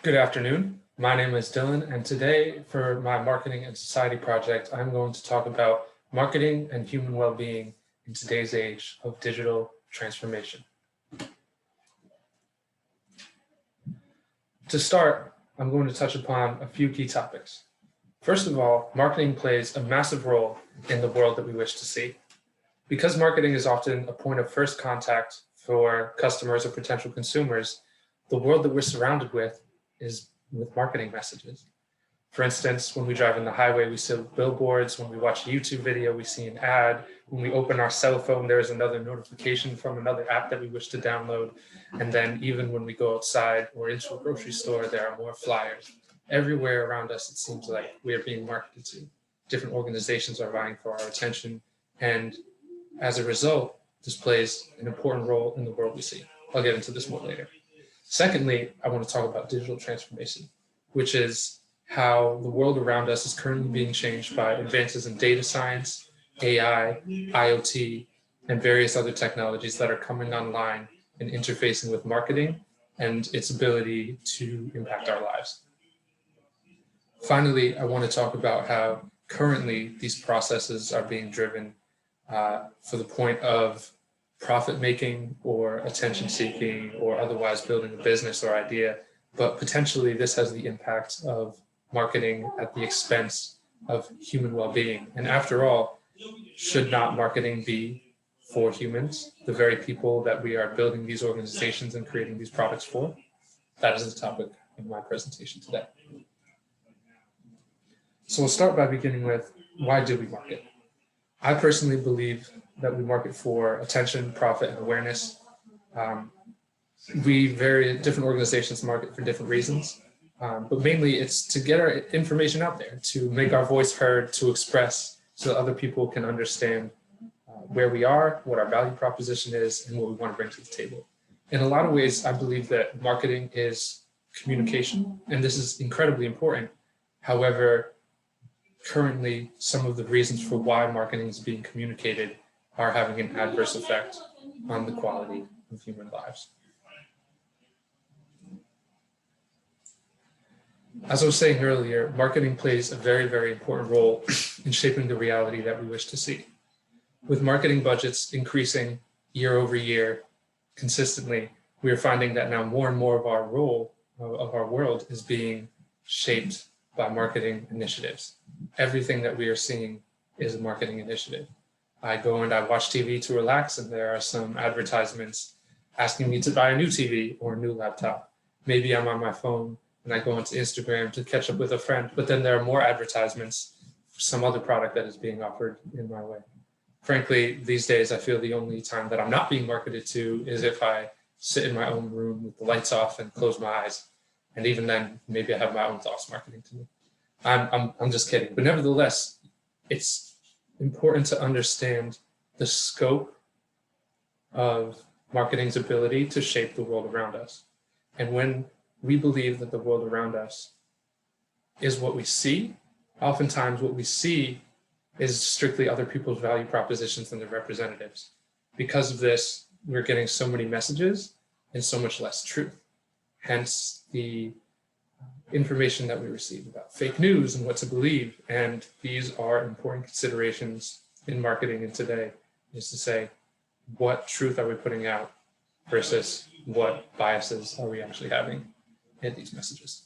Good afternoon. My name is Dylan, and today for my Marketing and Society project, I'm going to talk about marketing and human well-being in today's age of digital transformation. To start, I'm going to touch upon a few key topics. First of all, marketing plays a massive role in the world that we wish to see. Because marketing is often a point of first contact for customers or potential consumers, the world that we're surrounded with is with marketing messages. For instance, when we drive on the highway, we see billboards. When we watch a YouTube video, we see an ad. When we open our cell phone, there's another notification from another app that we wish to download. And then even when we go outside or into a grocery store, there are more flyers. Everywhere around us, it seems like we are being marketed to. Different organizations are vying for our attention. And as a result, this plays an important role in the world we see. I'll get into this more later. Secondly, I want to talk about digital transformation, which is how the world around us is currently being changed by advances in data science, AI, IoT, and various other technologies that are coming online and interfacing with marketing and its ability to impact our lives. Finally, I want to talk about how currently these processes are being driven for the point of profit making or attention seeking or otherwise building a business or idea, but potentially this has the impact of marketing at the expense of human well-being. And after all, should not marketing be for humans, the very people that we are building these organizations and creating these products for? That is the topic of my presentation today. So we'll start by beginning with, why do we market? I personally believe that we market for attention, profit, and awareness. Different organizations market for different reasons, but mainly it's to get our information out there, to make our voice heard, to express so that other people can understand where we are, what our value proposition is, and what we want to bring to the table. In a lot of ways, I believe that marketing is communication, and this is incredibly important. However, currently, some of the reasons for why marketing is being communicated are having an adverse effect on the quality of human lives. As I was saying earlier, marketing plays a very, very important role in shaping the reality that we wish to see. With marketing budgets increasing year over year consistently, we are finding that now more and more of our world is being shaped by marketing initiatives. Everything that we are seeing is a marketing initiative. I go and I watch TV to relax, and there are some advertisements asking me to buy a new TV or a new laptop. Maybe I'm on my phone and I go onto Instagram to catch up with a friend, but then there are more advertisements for some other product that is being offered in my way. Frankly, these days, I feel the only time that I'm not being marketed to is if I sit in my own room with the lights off and close my eyes. And even then, maybe I have my own thoughts marketing to me. I'm just kidding. But nevertheless, it's important to understand the scope of marketing's ability to shape the world around us. And when we believe that the world around us is what we see, oftentimes what we see is strictly other people's value propositions and their representatives. Because of this, we're getting so many messages and so much less truth. Hence the information that we receive about fake news and what to believe. And these are important considerations in marketing in today, is to say, what truth are we putting out versus what biases are we actually having in these messages?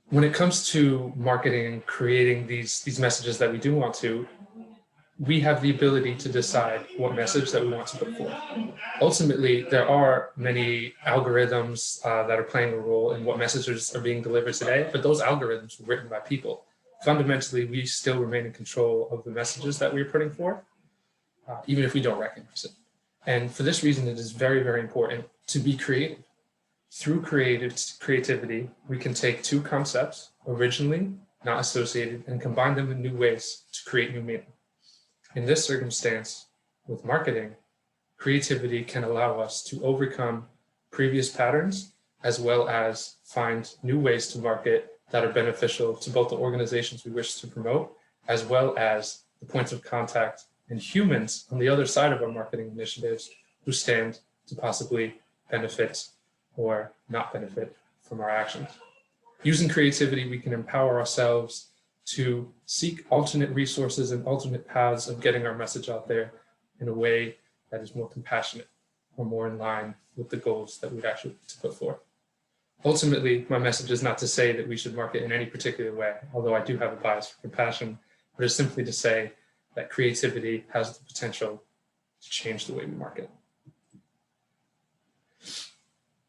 When it comes to marketing and creating these messages that we do want to, we have the ability to decide what message that we want to put forth. Ultimately, there are many algorithms that are playing a role in what messages are being delivered today, but those algorithms were written by people. Fundamentally, we still remain in control of the messages that we're putting forth, even if we don't recognize it. And for this reason, it is very, very important to be creative. Through creativity, we can take two concepts, originally not associated, and combine them in new ways to create new meaning. In this circumstance, with marketing, creativity can allow us to overcome previous patterns, as well as find new ways to market that are beneficial to both the organizations we wish to promote, as well as the points of contact and humans on the other side of our marketing initiatives who stand to possibly benefit or not benefit from our actions. Using creativity, we can empower ourselves to seek alternate resources and alternate paths of getting our message out there in a way that is more compassionate or more in line with the goals that we'd actually put forth. Ultimately, my message is not to say that we should market in any particular way, although I do have a bias for compassion, but it's simply to say that creativity has the potential to change the way we market.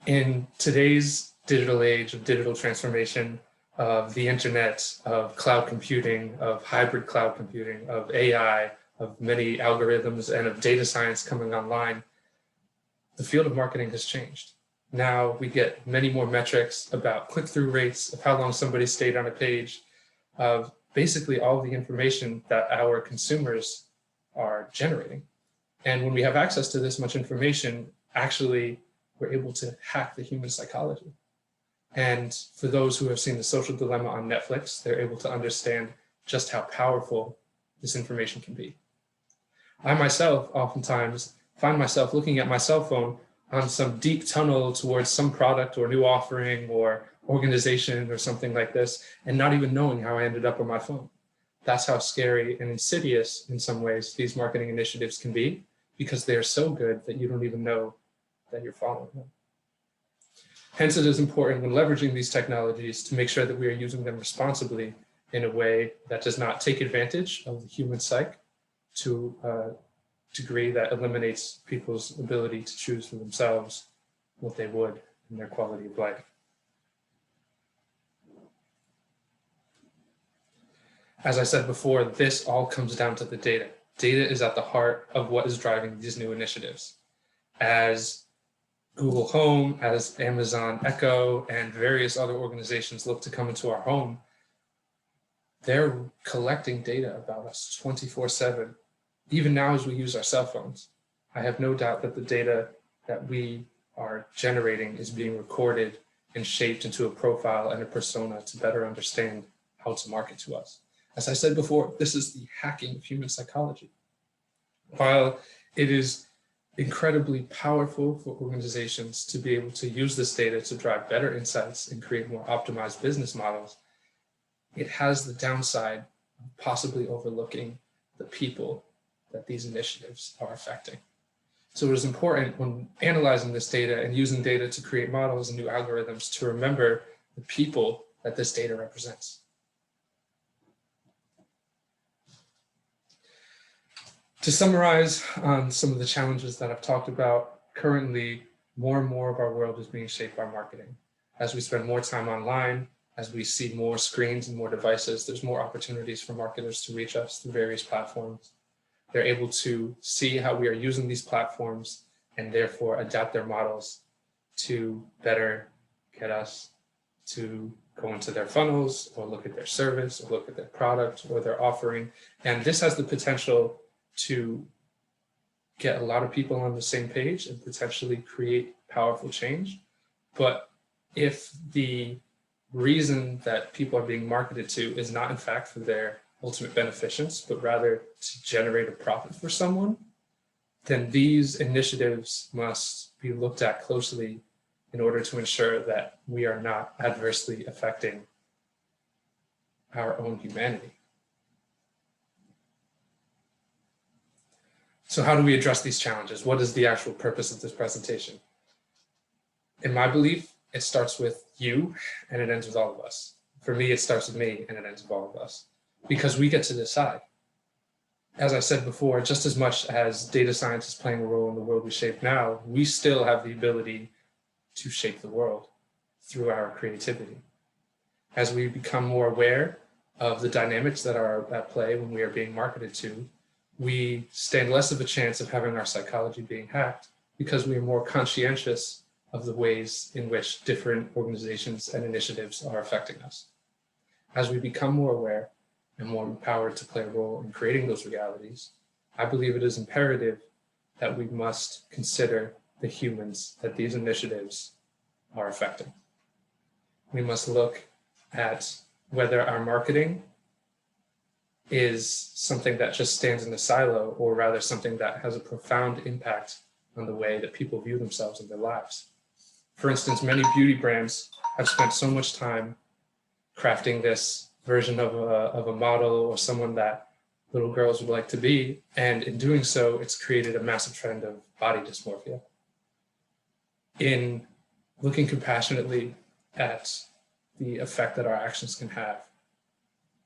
In today's digital age of digital transformation, of the internet, of cloud computing, of hybrid cloud computing, of AI, of many algorithms, and of data science coming online, the field of marketing has changed. Now we get many more metrics about click-through rates, of how long somebody stayed on a page, of basically all the information that our consumers are generating. And when we have access to this much information, actually, we're able to hack the human psychology. And for those who have seen The Social Dilemma on Netflix, they're able to understand just how powerful this information can be. I myself oftentimes find myself looking at my cell phone on some deep tunnel towards some product or new offering or organization or something like this, and not even knowing how I ended up on my phone. That's how scary and insidious in some ways these marketing initiatives can be, because they are so good that you don't even know that you're following them. Hence, it is important when leveraging these technologies to make sure that we are using them responsibly in a way that does not take advantage of the human psyche to a degree that eliminates people's ability to choose for themselves what they would in their quality of life. As I said before, this all comes down to the data. Data is at the heart of what is driving these new initiatives. As Google Home, as Amazon Echo, and various other organizations look to come into our home, they're collecting data about us 24/7, even now as we use our cell phones. I have no doubt that the data that we are generating is being recorded and shaped into a profile and a persona to better understand how to market to us. As I said before, this is the hacking of human psychology. While it is incredibly powerful for organizations to be able to use this data to drive better insights and create more optimized business models, it has the downside of possibly overlooking the people that these initiatives are affecting. So it is important when analyzing this data and using data to create models and new algorithms to remember the people that this data represents. To summarize on some of the challenges that I've talked about, currently, more and more of our world is being shaped by marketing. As we spend more time online, as we see more screens and more devices, there's more opportunities for marketers to reach us through various platforms. They're able to see how we are using these platforms and therefore adapt their models to better get us to go into their funnels or look at their service or look at their product or their offering. And this has the potential to get a lot of people on the same page and potentially create powerful change. But if the reason that people are being marketed to is not in fact for their ultimate beneficence, but rather to generate a profit for someone, then these initiatives must be looked at closely in order to ensure that we are not adversely affecting our own humanity. So how do we address these challenges? What is the actual purpose of this presentation? In my belief, it starts with you and it ends with all of us. For me, it starts with me and it ends with all of us, because we get to decide. As I said before, just as much as data science is playing a role in the world we shape now, we still have the ability to shape the world through our creativity. As we become more aware of the dynamics that are at play when we are being marketed to, we stand less of a chance of having our psychology being hacked because we are more conscientious of the ways in which different organizations and initiatives are affecting us. As we become more aware and more empowered to play a role in creating those realities, I believe it is imperative that we must consider the humans that these initiatives are affecting. We must look at whether our marketing is something that just stands in a silo, or rather something that has a profound impact on the way that people view themselves in their lives. For instance, many beauty brands have spent so much time crafting this version of a model or someone that little girls would like to be. And in doing so, it's created a massive trend of body dysmorphia. In looking compassionately at the effect that our actions can have,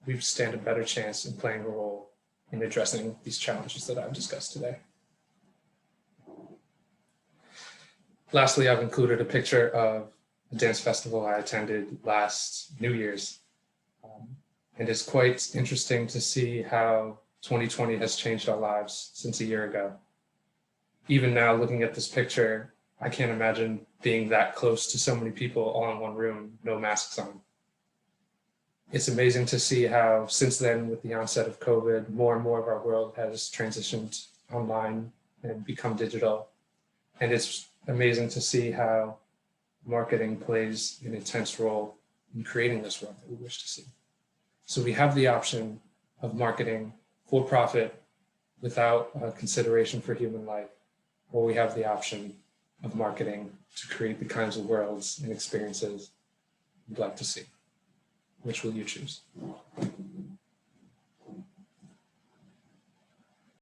we stand a better chance in playing a role in addressing these challenges that I've discussed today. Lastly, I've included a picture of a dance festival I attended last New Year's. And it's quite interesting to see how 2020 has changed our lives since a year ago. Even now, looking at this picture, I can't imagine being that close to so many people all in one room, no masks on. It's amazing to see how since then, with the onset of COVID, more and more of our world has transitioned online and become digital. And it's amazing to see how marketing plays an intense role in creating this world that we wish to see. So we have the option of marketing for profit without consideration for human life, or we have the option of marketing to create the kinds of worlds and experiences we'd like to see. Which will you choose?